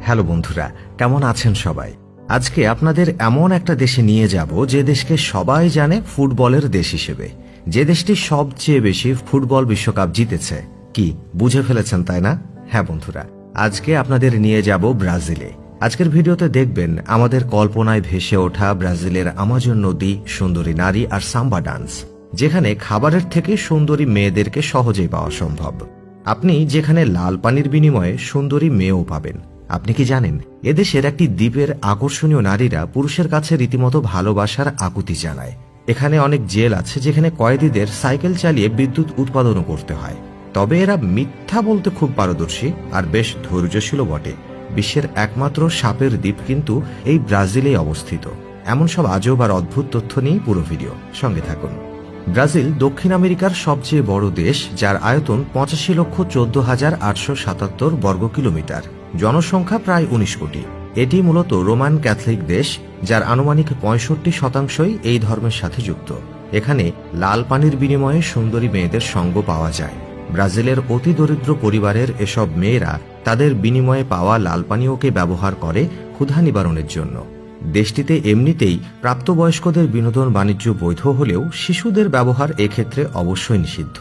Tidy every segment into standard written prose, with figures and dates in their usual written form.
Hello বন্ধুরা, কেমন আছেন সবাই? আজকে আপনাদের এমন একটা দেশে নিয়ে যাব যে দেশকে সবাই জানে ফুটবলের দেশ হিসেবে, যে দেশটি সবচেয়ে বেশি ফুটবল বিশ্বকাপ জিতেছে। কি বুঝে ফেলেছেন তাই না? হ্যাঁ বন্ধুরা, আজকে আপনাদের নিয়ে যাব ব্রাজিলে। আজকের ভিডিওতে দেখবেন আমাদের কল্পনায় ভেসে ওঠা ব্রাজিলের আমাজন নদী, সুন্দরী নারী আর সাম্বা ডান্স, যেখানে খাবারের থেকে সুন্দরী মেয়েদেরকে সহজেই পাওয়া সম্ভব। আপনি যেখানে লাল পানির বিনিময়ে সুন্দরী মেয়েও পাবেন। আপনি কি জানেন এদেশের একটি দ্বীপের আকর্ষণীয় নারীরা পুরুষের কাছে রীতিমতো ভালোবাসার আকুতি জানায়। এখানে অনেক জেল আছে যেখানে কয়েদিদের সাইকেল চালিয়ে বিদ্যুৎ উৎপাদনও করতে হয়। তবে এরা মিথ্যা বলতে খুব পারদর্শী আর বেশ ধৈর্যশীল বটে। বিশ্বের একমাত্র সাপের দ্বীপ কিন্তু এই ব্রাজিলেই অবস্থিত। এমন সব আজব আর অদ্ভুত তথ্য নিয়ে পুরো ভিডিও সঙ্গে থাকুন। ব্রাজিল দক্ষিণ আমেরিকার সবচেয়ে বড় দেশ, যার আয়তন ৮৫,১৪,৮৭৭ বর্গ কিলোমিটার, জনসংখ্যা প্রায় ১৯ কোটি। এটি মূলত রোমান ক্যাথলিক দেশ, যার আনুমানিক ৬৫% এই ধর্মের সাথে যুক্ত। এখানে লাল পানির বিনিময়ে সুন্দরী মেয়েদের সঙ্গ পাওয়া যায়। ব্রাজিলের অতি দরিদ্র পরিবারের এসব মেয়েরা তাদের বিনিময়ে পাওয়া লাল পানীয়কে ব্যবহার করে ক্ষুধা নিবারণের জন্য। দেশটিতে এমনিতেই প্রাপ্তবয়স্কদের বিনোদন বাণিজ্য বৈধ হলেও শিশুদের ব্যবহার এক্ষেত্রে অবশ্যই নিষিদ্ধ।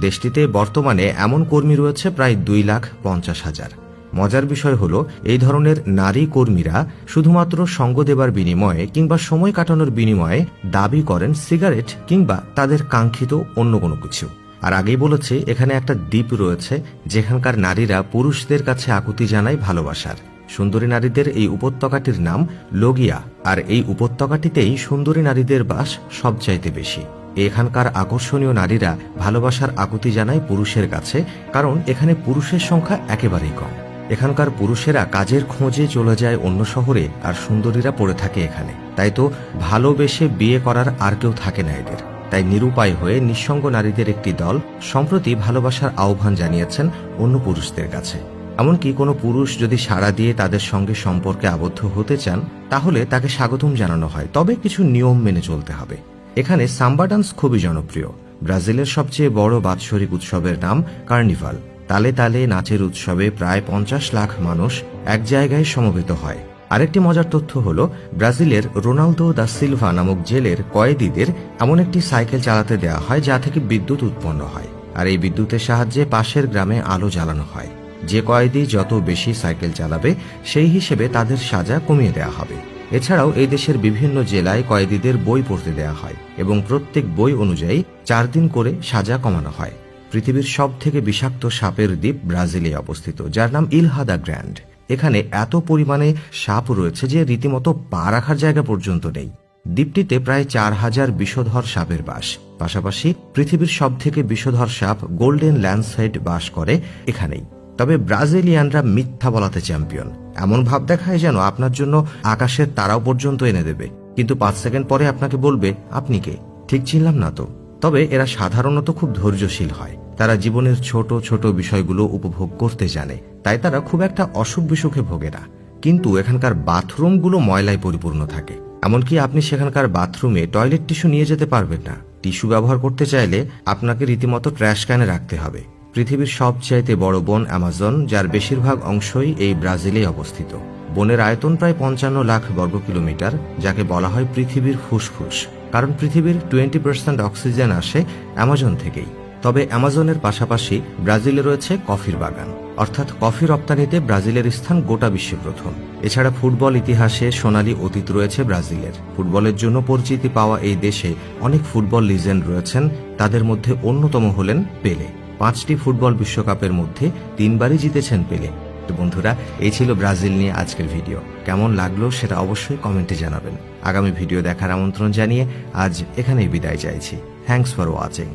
দেশটিতে বর্তমানে এমন কর্মী রয়েছে প্রায় ২,৫০,০০০। মজার বিষয় হল, এই ধরনের নারী কর্মীরা শুধুমাত্র সঙ্গ দেবার বিনিময়ে কিংবা সময় কাটানোর বিনিময়ে দাবি করেন সিগারেট কিংবা তাদের কাঙ্ক্ষিত অন্য কোনো কিছু। আর আগেই বলেছে, এখানে একটা দ্বীপ রয়েছে যেখানকার নারীরা পুরুষদের কাছে আকুতি জানায় ভালোবাসার। সুন্দরী নারীদের এই উপত্যকাটির নাম লগিয়া, আর এই উপত্যকাটিতেই সুন্দরী নারীদের বাস সবচাইতে বেশি। এখানকার আকর্ষণীয় নারীরা ভালোবাসার আকুতি জানায় পুরুষের কাছে, কারণ এখানে পুরুষের সংখ্যা একেবারেই কম। এখানকার পুরুষেরা কাজের খোঁজে চলে যায় অন্য শহরে, আর সুন্দরীরা পড়ে থাকে এখানে। তাই তো ভালোবেসে বিয়ে করার আর কেউ থাকে না এদের। তাই নিরুপায় হয়ে নিঃসঙ্গ নারীদের একটি দল সম্প্রতি ভালোবাসার আহ্বান জানিয়েছেন অন্য পুরুষদের কাছে। এমনকি কোনো পুরুষ যদি সাড়া দিয়ে তাদের সঙ্গে সম্পর্কে আবদ্ধ হতে চান, তাহলে তাকে স্বাগতম জানানো হয়, তবে কিছু নিয়ম মেনে চলতে হবে। এখানে সাম্বা ডান্স খুবই জনপ্রিয়। ব্রাজিলের সবচেয়ে বড় বাৎসরিক উৎসবের নাম কার্নিভাল। তালে তালে নাচের উৎসবে প্রায় ৫০ লাখ মানুষ এক জায়গায় সমবেত হয়। আরেকটি মজার তথ্য হল, ব্রাজিলের রোনালদো দা সিলভা নামক জেলের কয়েদিদের এমন একটি সাইকেল চালাতে দেওয়া হয় যা থেকে বিদ্যুৎ উৎপন্ন হয়, আর এই বিদ্যুতের সাহায্যে পাশের গ্রামে আলো জ্বালানো হয়। যে কয়েদি যত বেশি সাইকেল চালাবে, সেই হিসেবে তাদের সাজা কমিয়ে দেওয়া হবে। এছাড়াও এই দেশের বিভিন্ন জেলায় কয়েদিদের বই পড়তে দেওয়া হয় এবং প্রত্যেক বই অনুযায়ী ৪ দিন করে সাজা কমানো হয়। পৃথিবীর সব থেকে বিষাক্ত সাপের দ্বীপ ব্রাজিলে অবস্থিত, যার নাম ইলহা দা গ্র্যান্ড। এখানে এত পরিমাণে সাপ রয়েছে যে রীতিমতো পা রাখার জায়গা পর্যন্ত নেই। দ্বীপটিতে প্রায় ৪,০০০ বিষধর সাপের বাস। পাশাপাশি পৃথিবীর সব থেকে বিষধর সাপ গোল্ডেন ল্যান্ডসহেড বাস করে এখানেই। তবে ব্রাজিলিয়ানরা মিথ্যা বলাতে চ্যাম্পিয়ন। এমন ভাব দেখায় যেন আপনার জন্য আকাশের তারাও পর্যন্ত এনে দেবে, কিন্তু ৫ সেকেন্ড পরে আপনাকে বলবে, আপনি কে? ঠিক চিনলাম না তো। তবে এরা সাধারণত খুব ধৈর্যশীল হয়। তারা জীবনের ছোট ছোট বিষয়গুলো উপভোগ করতে জানে, তাই তারা খুব একটা অসুখ বিসুখে ভোগে না। কিন্তু এখানকার বাথরুমগুলো ময়লায় পরিপূর্ণ থাকে। এমনকি আপনি সেখানকার বাথরুমে টয়লেট টিস্যু নিয়ে যেতে পারবেন না। টিস্যু ব্যবহার করতে চাইলে আপনাকে রীতিমতো ট্র্যাশ ক্যানে রাখতে হবে। পৃথিবীর সবচাইতে বড় বন অ্যামাজন, যার বেশিরভাগ অংশই এই ব্রাজিলে অবস্থিত। বনের আয়তন প্রায় ৫৫ লাখ বর্গ কিলোমিটার, যাকে বলা হয় পৃথিবীর ফুসফুস, কারণ পৃথিবীর 20% অক্সিজেন আসে অ্যামাজন থেকেই। তবে অ্যামাজনের পাশাপাশি ব্রাজিলে রয়েছে কফির বাগান, অর্থাৎ কফি রপ্তানিতে ব্রাজিলের স্থান গোটা বিশ্বে প্রথম। এছাড়া ফুটবল ইতিহাসে সোনালী অতীত রয়েছে ব্রাজিলের। ফুটবলের জন্য পরিচিতি পাওয়া এই দেশে অনেক ফুটবল লিজেন্ড রয়েছেন। তাদের মধ্যে অন্যতম হলেন পেলে। ৫টি ফুটবল বিশ্বকাপের মধ্যে ৩ বারই জিতেছেন পেলে। তো বন্ধুরা, এই ছিল ব্রাজিল নিয়ে আজকের ভিডিও। কেমন লাগলো সেটা অবশ্যই কমেন্টে জানাবেন। আগামী ভিডিও দেখার আমন্ত্রণ জানিয়ে আজ এখানেই বিদায় চাইছি। Thanks for watching.